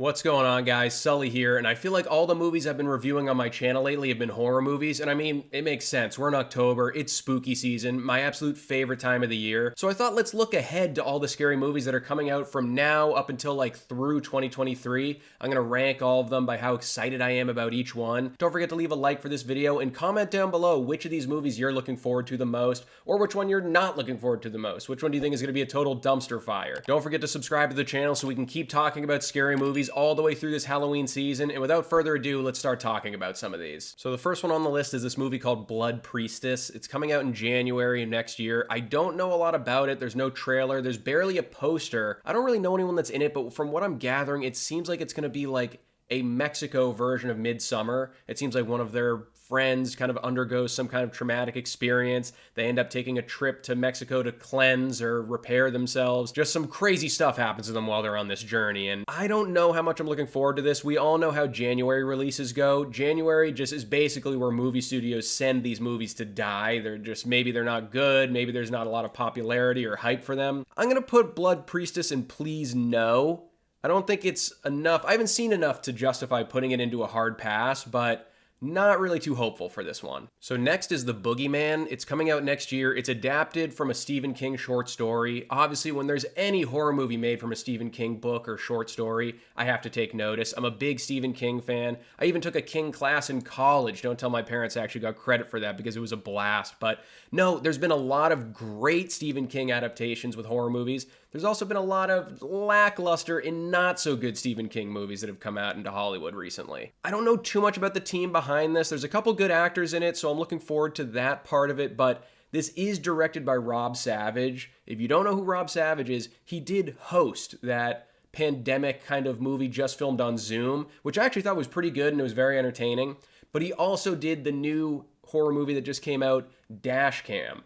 What's going on, guys? Sully here, and I feel like all the movies I've been reviewing on my channel lately have been horror movies, and I mean, it makes sense. We're in October, it's spooky season, my absolute favorite time of the year. So I thought let's look ahead to all the scary movies that are coming out from now up until like through 2023. I'm gonna rank all of them by how excited I am about each one. Don't forget to leave a like for this video and comment down below which of these movies you're looking forward to the most, or which one you're not looking forward to the most. Which one do you think is gonna be a total dumpster fire? Don't forget to subscribe to the channel so we can keep talking about scary movies all the way through this Halloween season, and without further ado, let's start talking about some of these. So the first one on the list is this movie called Priestess. It's coming out in January of next year. I don't know a lot about it. There's no trailer. There's barely a poster. I don't really know anyone that's in it, but from what I'm gathering, it seems like it's gonna be like a Mexico version of Midsummer. It seems like one of their friends kind of undergoes some kind of traumatic experience. They end up taking a trip to Mexico to cleanse or repair themselves. Just some crazy stuff happens to them while they're on this journey, and I don't know how much I'm looking forward to this. We all know how January releases go. January just is basically where movie studios send these movies to die. Maybe they're not good, maybe there's not a lot of popularity or hype for them. I'm gonna put Priestess in please no. I don't think it's enough. I haven't seen enough to justify putting it into a hard pass, but not really too hopeful for this one. So next is The Boogeyman. It's coming out next year. It's adapted from a Stephen King short story. Obviously, when there's any horror movie made from a Stephen King book or short story, I have to take notice. I'm a big Stephen King fan. I even took a King class in college. Don't tell my parents I actually got credit for that because it was a blast. But no, there's been a lot of great Stephen King adaptations with horror movies. There's also been a lot of lackluster and not so good Stephen King movies that have come out into Hollywood recently. I don't know too much about the team behind this. There's a couple good actors in it, so I'm looking forward to that part of it, but this is directed by Rob Savage. If you don't know who Rob Savage is, he did host that pandemic kind of movie just filmed on Zoom, which I actually thought was pretty good and it was very entertaining. But he also did the new horror movie that just came out, Dashcam.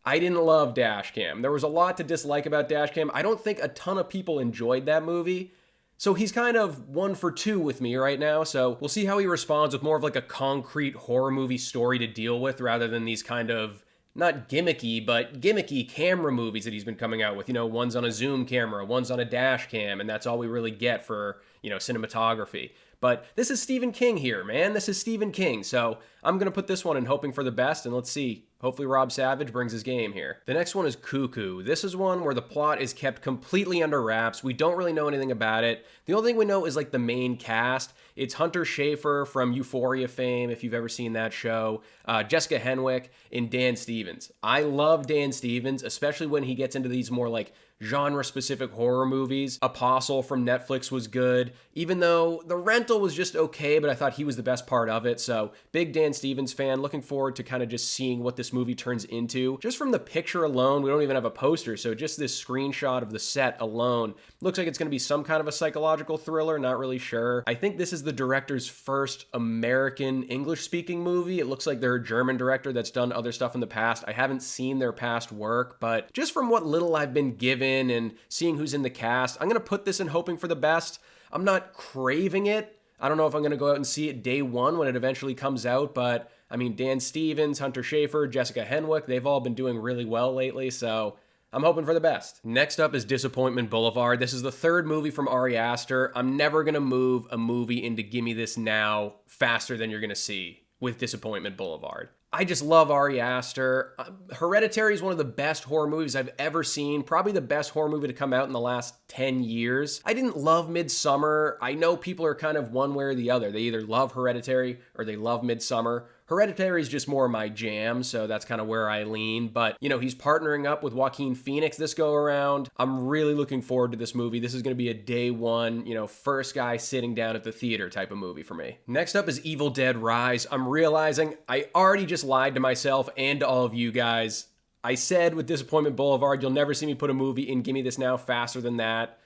I didn't love Dashcam. There was a lot to dislike about Dashcam. I don't think a ton of people enjoyed that movie. So he's kind of 1 for 2 with me right now, so we'll see how he responds with more of like a concrete horror movie story to deal with rather than these kind of, not gimmicky, but gimmicky camera movies that he's been coming out with. You know, one's on a Zoom camera, one's on a dash cam, and that's all we really get for, cinematography. But this is Stephen King here, man. This is Stephen King. So I'm going to put this one in hoping for the best, and let's see. Hopefully Rob Savage brings his game here. The next one is Cuckoo. This is one where the plot is kept completely under wraps. We don't really know anything about it. The only thing we know is like the main cast. It's Hunter Schafer from Euphoria fame, if you've ever seen that show, Jessica Henwick, and Dan Stevens. I love Dan Stevens, especially when he gets into these more like genre-specific horror movies. Apostle from Netflix was good, even though The Rental was just okay, but I thought he was the best part of it. So big Dan Stevens fan, looking forward to kind of just seeing what this movie turns into. Just from the picture alone, we don't even have a poster, so just this screenshot of the set alone looks like it's going to be some kind of a psychological thriller, not really sure. I think this is the director's first American English-speaking movie. It looks like they're a German director that's done other stuff in the past. I haven't seen their past work, but just from what little I've been given and seeing who's in the cast, I'm going to put this in hoping for the best. I'm not craving it. I don't know if I'm going to go out and see it day one when it eventually comes out, but I mean, Dan Stevens, Hunter Schafer, Jessica Henwick, they've all been doing really well lately, so I'm hoping for the best. Next up is Disappointment Boulevard. This is the third movie from Ari Aster. I'm never going to move a movie into Gimme This Now faster than you're going to see with Disappointment Boulevard. I just love Ari Aster. Hereditary is one of the best horror movies I've ever seen. Probably the best horror movie to come out in the last 10 years. I didn't love Midsummer. I know people are kind of one way or the other. They either love Hereditary or they love Midsummer. Hereditary is just more my jam, so that's kind of where I lean. But, he's partnering up with Joaquin Phoenix this go around. I'm really looking forward to this movie. This is going to be a day one, first guy sitting down at the theater type of movie for me. Next up is Evil Dead Rise. I'm realizing I already just lied to myself and to all of you guys. I said with Disappointment Boulevard, you'll never see me put a movie in Gimme This Now faster than that.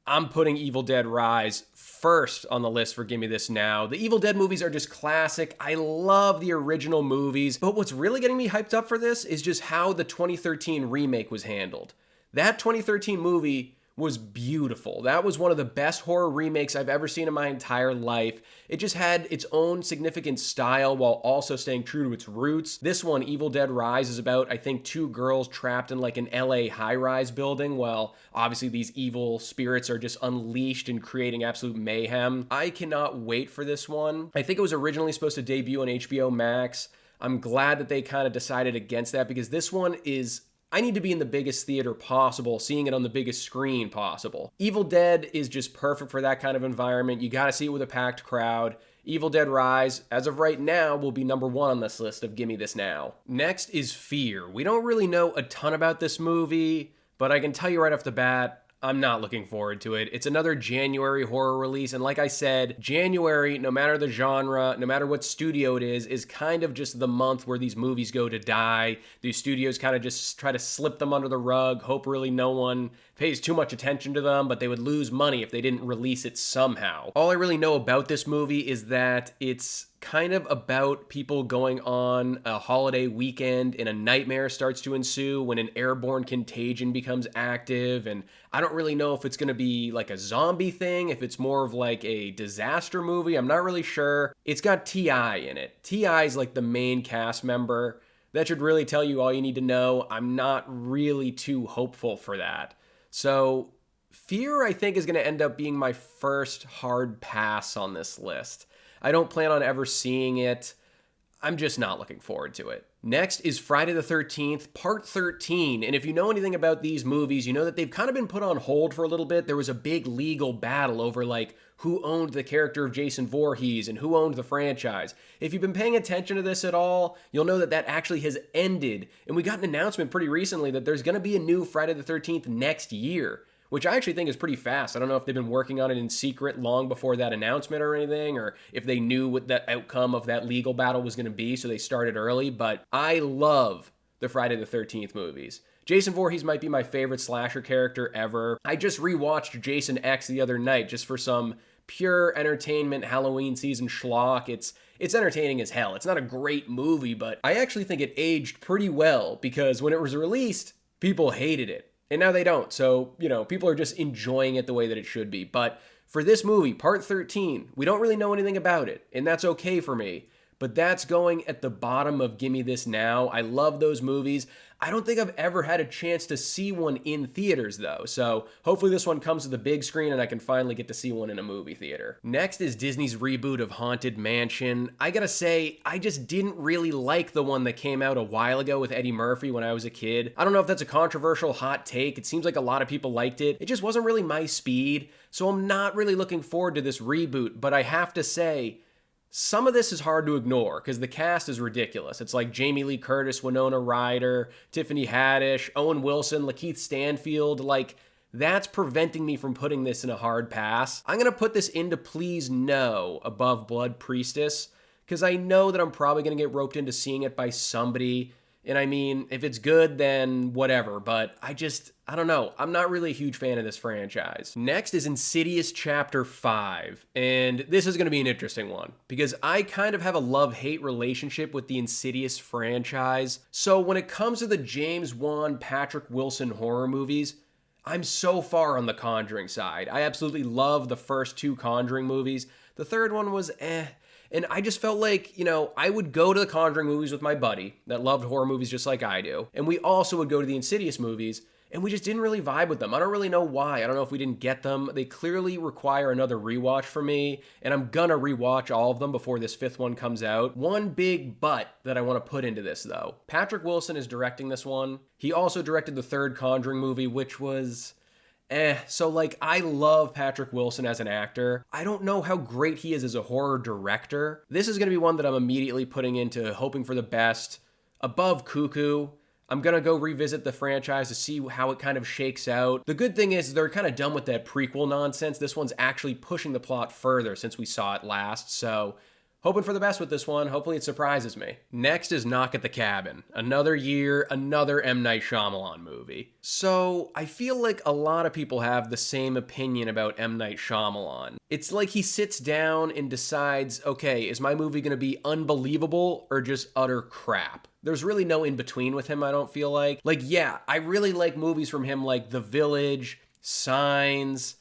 I'm putting Evil Dead Rise first on the list for Gimme This Now. The Evil Dead movies are just classic. I love the original movies, but what's really getting me hyped up for this is just how the 2013 remake was handled. That 2013 movie was beautiful. That was one of the best horror remakes I've ever seen in my entire life. It just had its own significant style while also staying true to its roots. This one, Evil Dead Rise, is about, I think, two girls trapped in like an LA high-rise building while obviously these evil spirits are just unleashed and creating absolute mayhem. I cannot wait for this one. I think it was originally supposed to debut on HBO Max. I'm glad that they kind of decided against that because this one is... I need to be in the biggest theater possible, seeing it on the biggest screen possible. Evil Dead is just perfect for that kind of environment. You gotta see it with a packed crowd. Evil Dead Rise, as of right now, will be number 1 on this list of Gimme This Now. Next is Fear. We don't really know a ton about this movie, but I can tell you right off the bat, I'm not looking forward to it. It's another January horror release, and like I said, January, no matter the genre, no matter what studio it is kind of just the month where these movies go to die. These studios kind of just try to slip them under the rug, hope really no one pays too much attention to them, but they would lose money if they didn't release it somehow. All I really know about this movie is that it's kind of about people going on a holiday weekend and a nightmare starts to ensue when an airborne contagion becomes active, and I don't really know if it's going to be like a zombie thing, if it's more of like a disaster movie. I'm not really sure. It's got T.I. in it. T.I. is like the main cast member. That should really tell you all you need to know. I'm not really too hopeful for that. So Fear, I think, is going to end up being my first hard pass on this list. I don't plan on ever seeing it. I'm just not looking forward to it. Next is Friday the 13th, Part 13. And if you know anything about these movies, you know that they've kind of been put on hold for a little bit. There was a big legal battle over like who owned the character of Jason Voorhees and who owned the franchise. If you've been paying attention to this at all, you'll know that that actually has ended. And we got an announcement pretty recently that there's going to be a new Friday the 13th next year, which I actually think is pretty fast. I don't know if they've been working on it in secret long before that announcement or anything, or if they knew what the outcome of that legal battle was going to be, so they started early, but I love the Friday the 13th movies. Jason Voorhees might be my favorite slasher character ever. I just rewatched Jason X the other night just for some pure entertainment Halloween season schlock. It's entertaining as hell. It's not a great movie, but I actually think it aged pretty well because when it was released, people hated it. And now they don't. So, people are just enjoying it the way that it should be. But for this movie, Part 13, we don't really know anything about it. And that's okay for me. But that's going at the bottom of Gimme This Now. I love those movies. I don't think I've ever had a chance to see one in theaters, though. So hopefully this one comes to the big screen and I can finally get to see one in a movie theater. Next is Disney's reboot of Haunted Mansion. I gotta say, I just didn't really like the one that came out a while ago with Eddie Murphy when I was a kid. I don't know if that's a controversial hot take. It seems like a lot of people liked it. It just wasn't really my speed. So I'm not really looking forward to this reboot, but I have to say, some of this is hard to ignore because the cast is ridiculous. It's like Jamie Lee Curtis, Winona Ryder, Tiffany Haddish, Owen Wilson, Lakeith Stanfield. Like, that's preventing me from putting this in a hard pass. I'm going to put this into Please No above Blood Priestess because I know that I'm probably going to get roped into seeing it by somebody. And I mean, if it's good, then whatever. But I don't know. I'm not really a huge fan of this franchise. Next is Insidious Chapter 5. And this is going to be an interesting one because I kind of have a love-hate relationship with the Insidious franchise. So when it comes to the James Wan, Patrick Wilson horror movies, I'm so far on the Conjuring side. I absolutely love the first 2 Conjuring movies. The third one was And I just felt like, I would go to the Conjuring movies with my buddy that loved horror movies just like I do. And we also would go to the Insidious movies, and we just didn't really vibe with them. I don't really know why. I don't know if we didn't get them. They clearly require another rewatch for me, and I'm gonna rewatch all of them before this 5th one comes out. One big but that I want to put into this, though. Patrick Wilson is directing this one. He also directed the 3rd Conjuring movie, which was... So I love Patrick Wilson as an actor. I don't know how great he is as a horror director. This is going to be one that I'm immediately putting into hoping for the best. Above Cuckoo, I'm going to go revisit the franchise to see how it kind of shakes out. The good thing is they're kind of done with that prequel nonsense. This one's actually pushing the plot further since we saw it last, so... hoping for the best with this one. Hopefully it surprises me. Next is Knock at the Cabin. Another year, another M. Night Shyamalan movie. So I feel like a lot of people have the same opinion about M. Night Shyamalan. It's like he sits down and decides, okay, is my movie going to be unbelievable or just utter crap? There's really no in-between with him, I don't feel like. Yeah, I really like movies from him like The Village, Signs,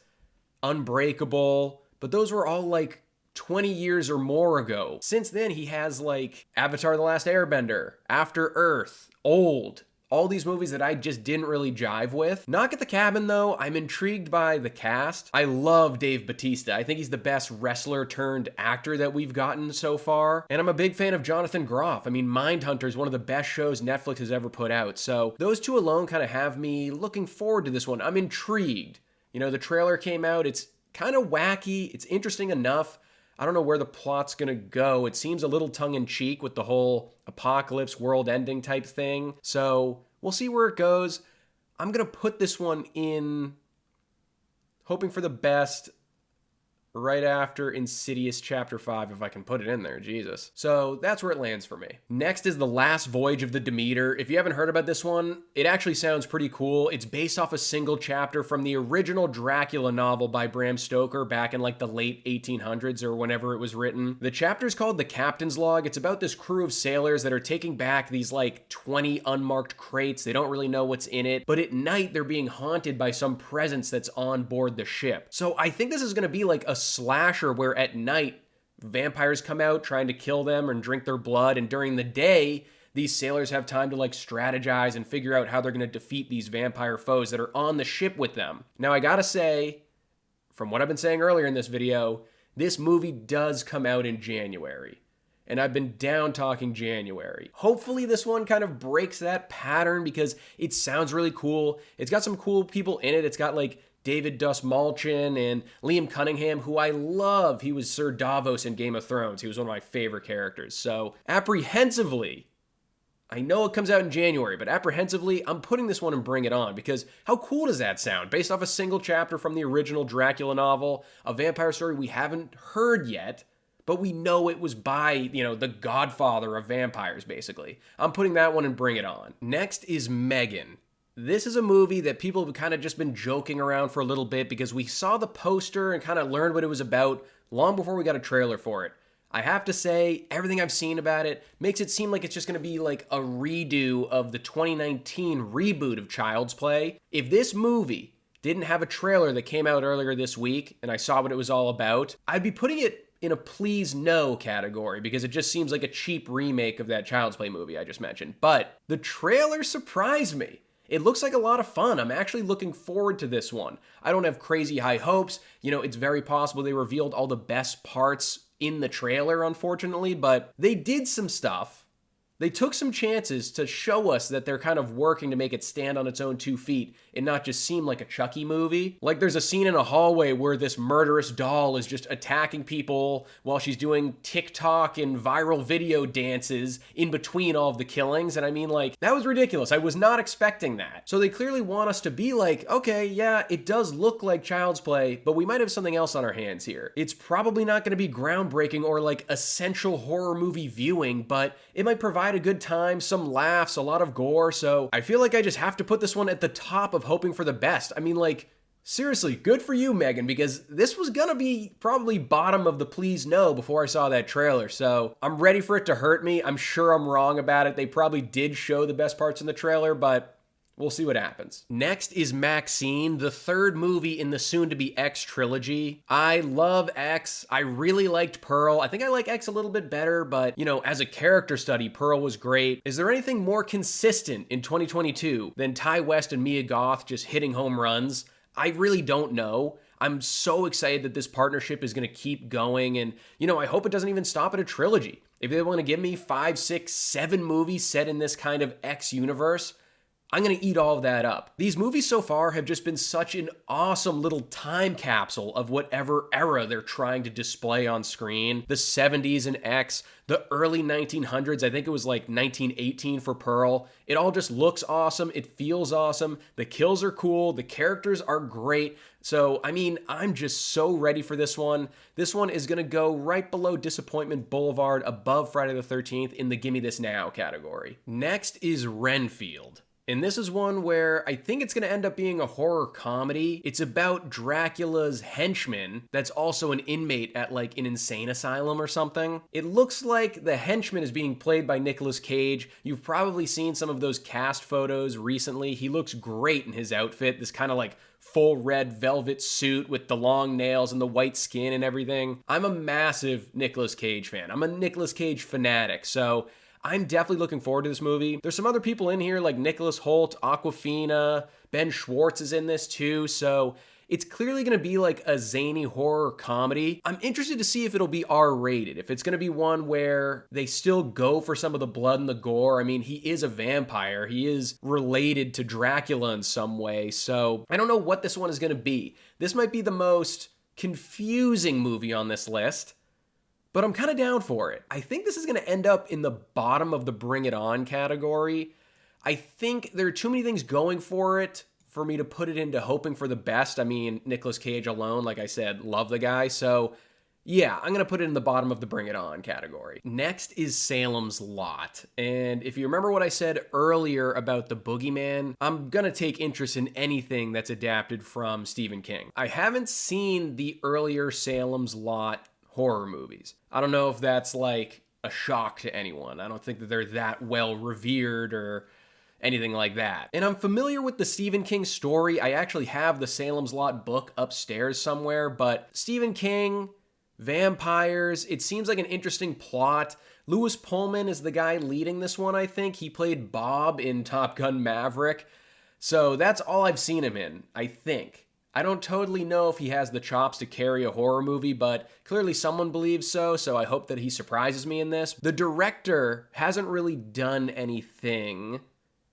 Unbreakable, but those were all like 20 years or more ago. Since then, he has like Avatar: The Last Airbender, After Earth, Old, all these movies that I just didn't really jive with. Knock at the Cabin, though, I'm intrigued by the cast. I love Dave Bautista. I think he's the best wrestler turned actor that we've gotten so far. And I'm a big fan of Jonathan Groff. I mean, Mindhunter is one of the best shows Netflix has ever put out. So those two alone kind of have me looking forward to this one. I'm intrigued. You know, the trailer came out. It's kind of wacky. It's interesting enough. I don't know where the plot's gonna go. It seems a little tongue-in-cheek with the whole apocalypse, world-ending type thing. So we'll see where it goes. I'm gonna put this one in, hoping for the best, right after Insidious Chapter 5, if I can put it in there, Jesus. So that's where it lands for me. Next is The Last Voyage of the Demeter. If you haven't heard about this one, it actually sounds pretty cool. It's based off a single chapter from the original Dracula novel by Bram Stoker back in like the late 1800s or whenever it was written. The chapter's called The Captain's Log. It's about this crew of sailors that are taking back these like 20 unmarked crates. They don't really know what's in it, but at night they're being haunted by some presence that's on board the ship. So I think this is gonna be like a slasher where at night vampires come out trying to kill them and drink their blood, and during the day these sailors have time to like strategize and figure out how they're going to defeat these vampire foes that are on the ship with them. Now I gotta say, from what I've been saying earlier in this video, this movie does come out in January, and I've been down talking January. Hopefully this one kind of breaks that pattern because it sounds really cool. It's got some cool people in it. It's got like David Dastmalchian and Liam Cunningham, who I love. He was Sir Davos in Game of Thrones. He was one of my favorite characters. So apprehensively, I know it comes out in January, but apprehensively, I'm putting this one in Bring It On, because how cool does that sound? Based off a single chapter from the original Dracula novel, a vampire story we haven't heard yet, but we know it was by, you know, the godfather of vampires, basically. I'm putting that one in Bring It On. Next is Megan. This is a movie that people have kind of just been joking around for a little bit because we saw the poster and kind of learned what it was about long before we got a trailer for it. I have to say, everything I've seen about it makes it seem like it's just going to be like a redo of the 2019 reboot of Child's Play. If this movie didn't have a trailer that came out earlier this week and I saw what it was all about, I'd be putting it in a please no category because it just seems like a cheap remake of that Child's Play movie I just mentioned. But the trailer surprised me. It looks like a lot of fun. I'm actually looking forward to this one. I don't have crazy high hopes. You know, it's very possible they revealed all the best parts in the trailer, unfortunately, but they did some stuff. They took some chances to show us that they're kind of working to make it stand on its own 2 feet and not just seem like a Chucky movie. Like there's a scene in a hallway where this murderous doll is just attacking people while she's doing TikTok and viral video dances in between all of the killings. And I mean, like, that was ridiculous. I was not expecting that. So they clearly want us to be like, okay, yeah, it does look like Child's Play, but we might have something else on our hands here. It's probably not going to be groundbreaking or like essential horror movie viewing, but it might provide a good time, some laughs, a lot of gore. So I feel like I just have to put this one at the top of hoping for the best. I mean, like, seriously, good for you, Megan, because this was gonna be probably bottom of the please no before I saw that trailer. So I'm ready for it to hurt me. I'm sure I'm wrong about it. They probably did show the best parts in the trailer, but we'll see what happens. Next is MaxXine, the third movie in the soon-to-be X trilogy. I love X. I really liked Pearl. I think I like X a little bit better, but, you know, as a character study, Pearl was great. Is there anything more consistent in 2022 than Ty West and Mia Goth just hitting home runs? I really don't know. I'm so excited that this partnership is going to keep going, and, you know, I hope it doesn't even stop at a trilogy. If they want to give me 5, 6, 7 movies set in this kind of X universe, I'm going to eat all of that up. These movies so far have just been such an awesome little time capsule of whatever era they're trying to display on screen. The 70s in X, the early 1900s, I think it was like 1918 for Pearl. It all just looks awesome. It feels awesome. The kills are cool. The characters are great. So, I mean, I'm just so ready for this one. This one is going to go right below Disappointment Boulevard, above Friday the 13th in the Gimme This Now category. Next is Renfield. And this is one where I think it's going to end up being a horror comedy. It's about Dracula's henchman that's also an inmate at like an insane asylum or something. It looks like the henchman is being played by Nicolas Cage. You've probably seen some of those cast photos recently. He looks great in his outfit, this kind of like full red velvet suit with the long nails and the white skin and everything. I'm a massive Nicolas Cage fan. I'm a Nicolas Cage fanatic, so I'm definitely looking forward to this movie. There's some other people in here like Nicholas Hoult, Awkwafina, Ben Schwartz is in this too, so it's clearly going to be like a zany horror comedy. I'm interested to see if it'll be R-rated, if it's going to be one where they still go for some of the blood and the gore. I mean, he is a vampire. He is related to Dracula in some way, so I don't know what this one is going to be. This might be the most confusing movie on this list, but I'm kind of down for it. I think this is going to end up in the bottom of the Bring It On category. I think there are too many things going for it for me to put it into hoping for the best. I mean, Nicolas Cage alone, like I said, love the guy. So yeah, I'm going to put it in the bottom of the Bring It On category. Next is Salem's Lot. And if you remember what I said earlier about the Boogeyman, I'm going to take interest in anything that's adapted from Stephen King. I haven't seen the earlier Salem's Lot horror movies. I don't know if that's like a shock to anyone. I don't think that they're that well revered or anything like that. And I'm familiar with the Stephen King story. I actually have the Salem's Lot book upstairs somewhere, but Stephen King, vampires, it seems like an interesting plot. Lewis Pullman is the guy leading this one, I think. He played Bob in Top Gun Maverick. So that's all I've seen him in, I think. I don't totally know if he has the chops to carry a horror movie, but clearly someone believes so I hope that he surprises me in this. The director hasn't really done anything.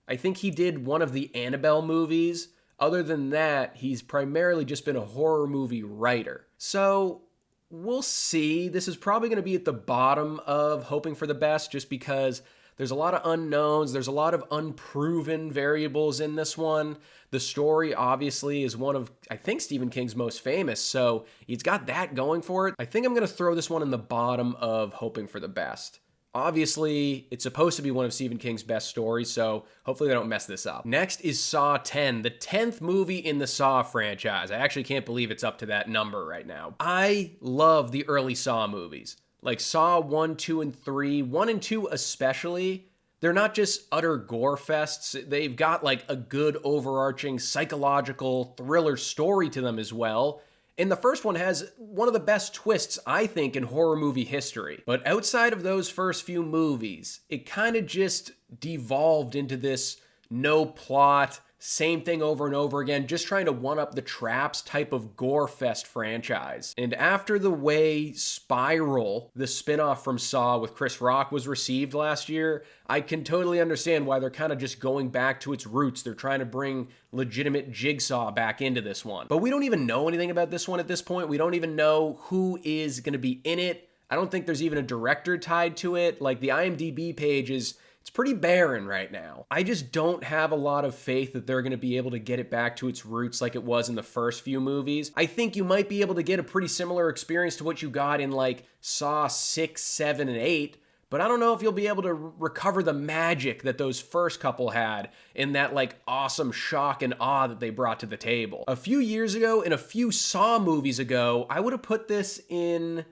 I think he did one of the Annabelle movies. Other than that, he's primarily just been a horror movie writer. So we'll see. This is probably going to be at the bottom of hoping for the best just because there's a lot of unknowns. There's a lot of unproven variables in this one. The story, obviously, is one of, I think, Stephen King's most famous, so he's got that going for it. I think I'm going to throw this one in the bottom of hoping for the best. Obviously, it's supposed to be one of Stephen King's best stories, so hopefully they don't mess this up. Next is Saw 10, the 10th movie in the Saw franchise. I actually can't believe it's up to that number right now. I love the early Saw movies. Like Saw 1, 2, and 3, 1 and 2 especially. They're not just utter gore fests. They've got like a good overarching psychological thriller story to them as well. And the first one has one of the best twists, I think, in horror movie history. But outside of those first few movies, it kind of just devolved into this no plot, same thing over and over again, just trying to one-up the Traps type of gore fest franchise. And after the way Spiral, the spin-off from Saw with Chris Rock, was received last year, I can totally understand why they're kind of just going back to its roots. They're trying to bring legitimate Jigsaw back into this one. But we don't even know anything about this one at this point. We don't even know who is going to be in it. I don't think there's even a director tied to it. Like the IMDb page it's pretty barren right now. I just don't have a lot of faith that they're going to be able to get it back to its roots like it was in the first few movies. I think you might be able to get a pretty similar experience to what you got in like Saw 6, 7, and 8, but I don't know if you'll be able to recover the magic that those first couple had in that like awesome shock and awe that they brought to the table. A few years ago, in a few Saw movies ago, I would have put this in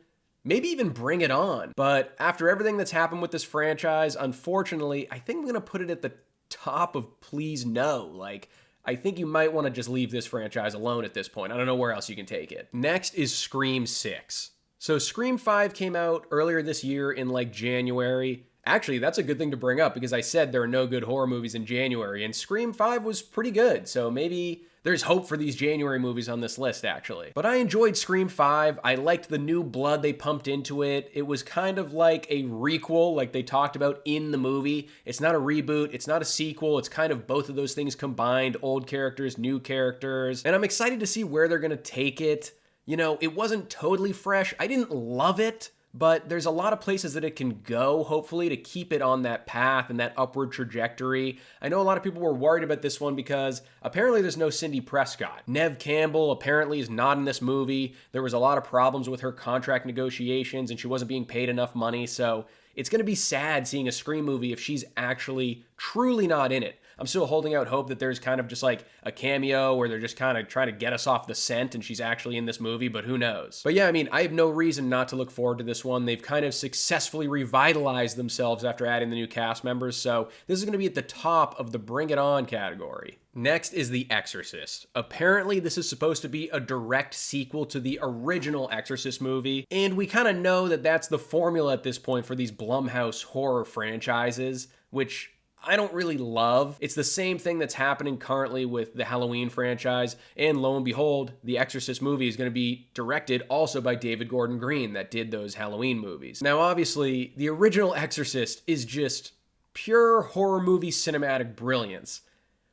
maybe even Bring It On. But after everything that's happened with this franchise, unfortunately, I think I'm going to put it at the top of Please No. Like, I think you might want to just leave this franchise alone at this point. I don't know where else you can take it. Next is Scream 6. So Scream 5 came out earlier this year in like January. Actually, that's a good thing to bring up because I said there are no good horror movies in January, and Scream 5 was pretty good. So maybe there's hope for these January movies on this list, actually. But I enjoyed Scream 5. I liked the new blood they pumped into it. It was kind of like a requel, like they talked about in the movie. It's not a reboot. It's not a sequel. It's kind of both of those things combined, old characters, new characters. And I'm excited to see where they're going to take it. You know, it wasn't totally fresh. I didn't love it, but there's a lot of places that it can go, hopefully, to keep it on that path and that upward trajectory. I know a lot of people were worried about this one because apparently there's no Cindy Prescott. Neve Campbell apparently is not in this movie. There was a lot of problems with her contract negotiations and she wasn't being paid enough money, so it's going to be sad seeing a Scream movie if she's actually truly not in it. I'm still holding out hope that there's kind of just like a cameo where they're just kind of trying to get us off the scent and she's actually in this movie, but who knows? But yeah, I mean, I have no reason not to look forward to this one. They've kind of successfully revitalized themselves after adding the new cast members, so this is going to be at the top of the Bring It On category. Next is The Exorcist. Apparently, this is supposed to be a direct sequel to the original Exorcist movie, and we kind of know that that's the formula at this point for these Blumhouse horror franchises, which I don't really love. It's the same thing that's happening currently with the Halloween franchise, and lo and behold, the Exorcist movie is going to be directed also by David Gordon Green that did those Halloween movies. Now, obviously, the original Exorcist is just pure horror movie cinematic brilliance.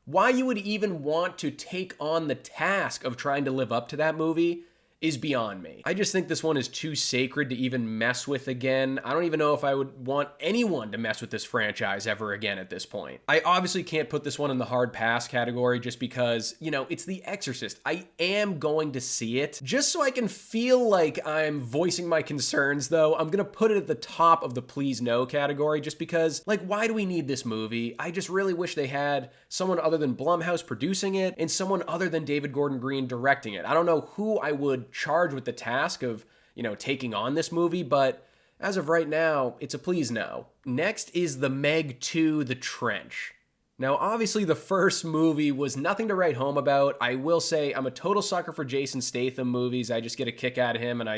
Why you would even want to take on the task of trying to live up to that movie is beyond me. I just think this one is too sacred to even mess with again. I don't even know if I would want anyone to mess with this franchise ever again at this point. I obviously can't put this one in the hard pass category just because, you know, it's The Exorcist. I am going to see it. Just so I can feel like I'm voicing my concerns, though, I'm gonna put it at the top of the please no category just because, like, why do we need this movie? I just really wish they had someone other than Blumhouse producing it and someone other than David Gordon Green directing it. I don't know who I would charged with the task of, you know, taking on this movie, but as of right now, it's a please no. Next is The Meg 2: The Trench. Now, obviously, the first movie was nothing to write home about. I will say I'm a total sucker for Jason Statham movies. I just get a kick out of him, and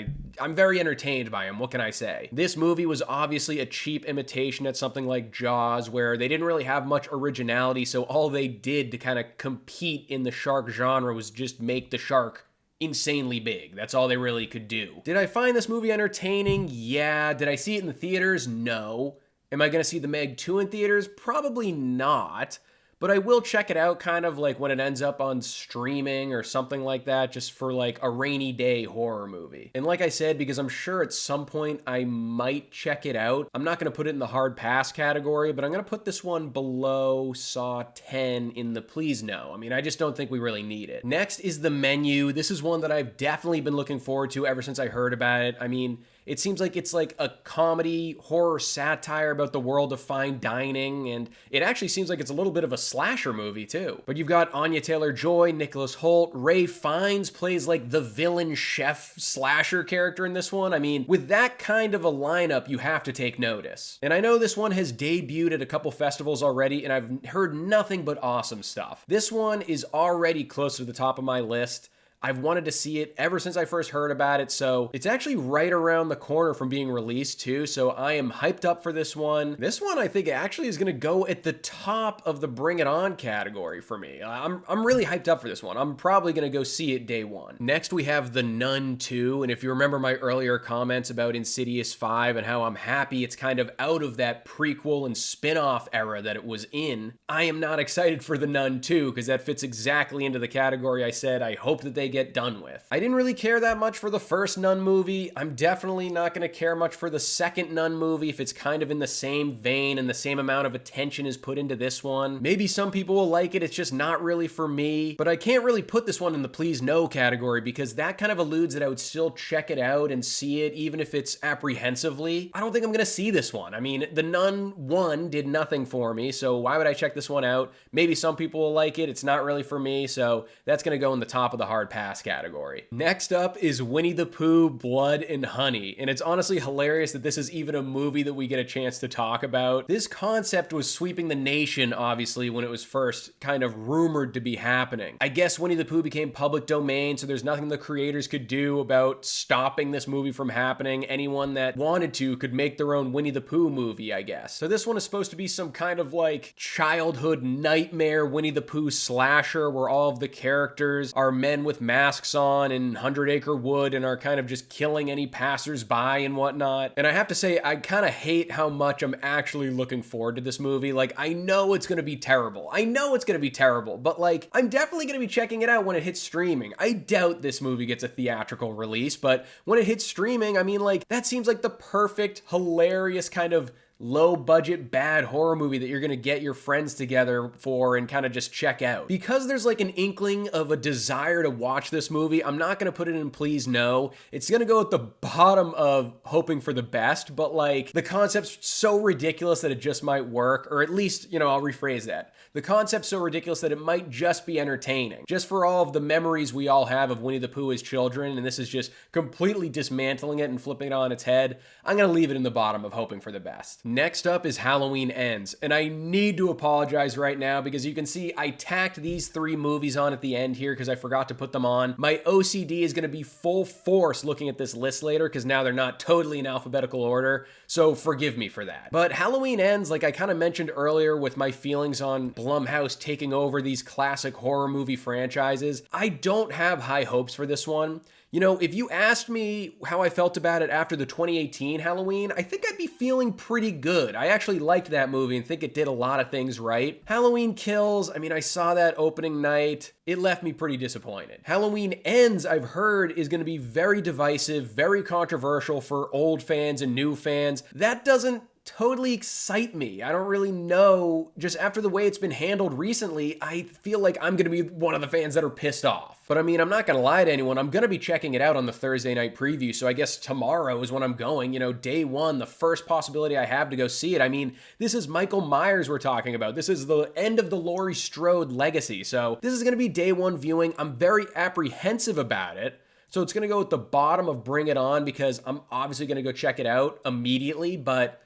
I'm very entertained by him. What can I say? This movie was obviously a cheap imitation at something like Jaws, where they didn't really have much originality, so all they did to kind of compete in the shark genre was just make the shark insanely big. That's all they really could do. Did I find this movie entertaining? Yeah. Did I see it in the theaters? No. Am I going to see The Meg 2 in theaters? Probably not. But I will check it out kind of like when it ends up on streaming or something like that, just for like a rainy day horror movie. And like I said, because I'm sure at some point I might check it out, I'm not going to put it in the hard pass category, but I'm going to put this one below Saw 10 in the please no. I mean, I just don't think we really need it. Next is The Menu. This is one that I've definitely been looking forward to ever since I heard about it. I mean, it seems like it's like a comedy horror satire about the world of fine dining, and it actually seems like it's a little bit of a slasher movie too. But you've got Anya Taylor-Joy, Nicholas Hoult, Ray Fiennes plays like the villain chef slasher character in this one. I mean, with that kind of a lineup, you have to take notice. And I know this one has debuted at a couple festivals already, and I've heard nothing but awesome stuff. This one is already close to the top of my list. I've wanted to see it ever since I first heard about it, so it's actually right around the corner from being released too, so I am hyped up for this one. This one I think actually is going to go at the top of the Bring It On category for me. I'm really hyped up for this one. I'm probably going to go see it day one. Next we have The Nun 2, and if you remember my earlier comments about Insidious 5 and how I'm happy it's kind of out of that prequel and spin-off era that it was in, I am not excited for The Nun 2 because that fits exactly into the category I said I hope that they get done with. I didn't really care that much for the first Nun movie. I'm definitely not going to care much for the second Nun movie if it's kind of in the same vein and the same amount of attention is put into this one. Maybe some people will like it, it's just not really for me. But I can't really put this one in the please no category because that kind of alludes that I would still check it out and see it even if it's apprehensively. I don't think I'm going to see this one. I mean, The Nun 1 did nothing for me, so why would I check this one out? Maybe some people will like it, it's not really for me, so that's going to go in the top of the hard pass category. Next up is Winnie the Pooh, Blood and Honey, and it's honestly hilarious that this is even a movie that we get a chance to talk about. This concept was sweeping the nation, obviously, when it was first kind of rumored to be happening. I guess Winnie the Pooh became public domain, so there's nothing the creators could do about stopping this movie from happening. Anyone that wanted to could make their own Winnie the Pooh movie, I guess. So this one is supposed to be some kind of like childhood nightmare Winnie the Pooh slasher where all of the characters are men with masks on in 100 Acre Wood and are kind of just killing any passersby and whatnot. And I have to say, I kind of hate how much I'm actually looking forward to this movie. Like, I know it's going to be terrible. I know it's going to be terrible, but like, I'm definitely going to be checking it out when it hits streaming. I doubt this movie gets a theatrical release, but when it hits streaming, I mean, like, that seems like the perfect, hilarious kind of low budget bad horror movie that you're gonna get your friends together for and kind of just check out. Because there's like an inkling of a desire to watch this movie, I'm not gonna put it in please no. It's gonna go at the bottom of hoping for the best, but like the concept's so ridiculous that it just might work, or at least, I'll rephrase that. The concept's so ridiculous that it might just be entertaining. Just for all of the memories we all have of Winnie the Pooh as children, and this is just completely dismantling it and flipping it on its head, I'm gonna leave it in the bottom of hoping for the best. Next up is Halloween Ends, and I need to apologize right now because you can see I tacked these 3 movies on at the end here because I forgot to put them on. My OCD is gonna be full force looking at this list later because now they're not totally in alphabetical order, so forgive me for that. But Halloween Ends, like I kind of mentioned earlier with my feelings on Blumhouse taking over these classic horror movie franchises, I don't have high hopes for this one. If you asked me how I felt about it after the 2018 Halloween, I think I'd be feeling pretty good. I actually liked that movie and think it did a lot of things right. Halloween Kills, I saw that opening night. It left me pretty disappointed. Halloween Ends, I've heard, is going to be very divisive, very controversial for old fans and new fans. That doesn't totally excite me. I don't really know. Just after the way it's been handled recently, I feel like I'm going to be one of the fans that are pissed off. But I'm not going to lie to anyone. I'm going to be checking it out on the Thursday night preview. So I guess tomorrow is when I'm going. Day one, the first possibility I have to go see it. This is Michael Myers we're talking about. This is the end of the Laurie Strode legacy. So this is going to be day one viewing. I'm very apprehensive about it. So it's going to go at the bottom of Bring It On because I'm obviously going to go check it out immediately, but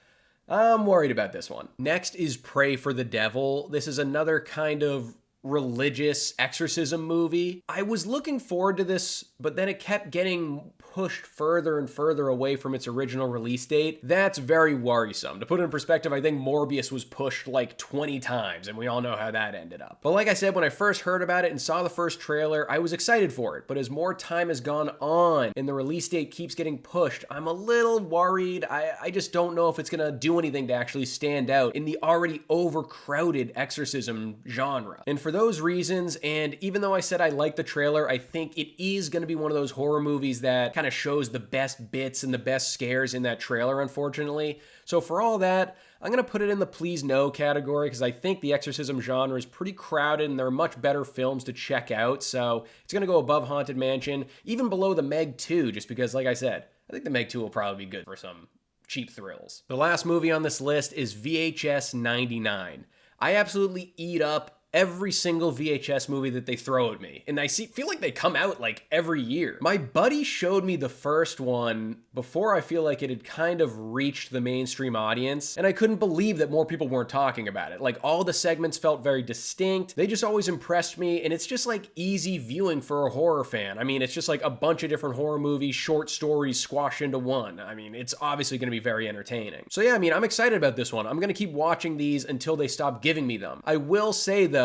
I'm worried about this one. Next is Pray for the Devil. This is another kind of religious exorcism movie. I was looking forward to this, but then it kept getting pushed further and further away from its original release date. That's very worrisome. To put it in perspective, I think Morbius was pushed like 20 times, and we all know how that ended up. But like I said, when I first heard about it and saw the first trailer, I was excited for it. But as more time has gone on and the release date keeps getting pushed, I'm a little worried. I just don't know if it's gonna do anything to actually stand out in the already overcrowded exorcism genre. And for those reasons, and even though I said I liked the trailer, I think it is gonna be one of those horror movies that kind of shows the best bits and the best scares in that trailer, unfortunately. So for all that, I'm going to put it in the please no category because I think the exorcism genre is pretty crowded and there are much better films to check out. So it's going to go above Haunted Mansion, even below the Meg 2, just because, like I said, I think the Meg 2 will probably be good for some cheap thrills. The last movie on this list is VHS 99. I absolutely eat up every single VHS movie that they throw at me. And feel like they come out like every year. My buddy showed me the first one before I feel like it had kind of reached the mainstream audience, and I couldn't believe that more people weren't talking about it. Like all the segments felt very distinct. They just always impressed me, and it's just like easy viewing for a horror fan. It's just like a bunch of different horror movies, short stories squashed into one. It's obviously going to be very entertaining. So yeah, I'm excited about this one. I'm going to keep watching these until they stop giving me them. I will say though,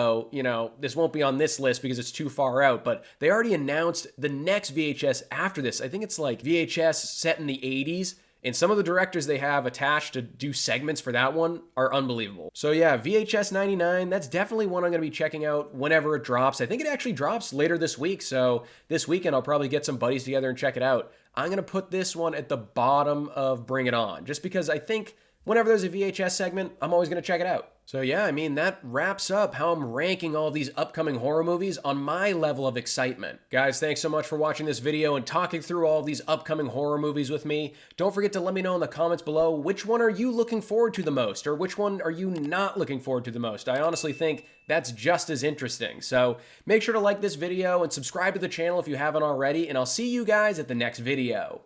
this won't be on this list because it's too far out, but they already announced the next VHS after this. I think it's like VHS set in the 80s, and some of the directors they have attached to do segments for that one are unbelievable. So yeah, VHS 99, that's definitely one I'm going to be checking out whenever it drops. I think it actually drops later this week, so this weekend I'll probably get some buddies together and check it out. I'm going to put this one at the bottom of Bring It On, just because I think whenever there's a VHS segment, I'm always going to check it out. So yeah, that wraps up how I'm ranking all these upcoming horror movies on my level of excitement. Guys, thanks so much for watching this video and talking through all these upcoming horror movies with me. Don't forget to let me know in the comments below, which one are you looking forward to the most, or which one are you not looking forward to the most? I honestly think that's just as interesting. So make sure to like this video and subscribe to the channel if you haven't already, and I'll see you guys at the next video.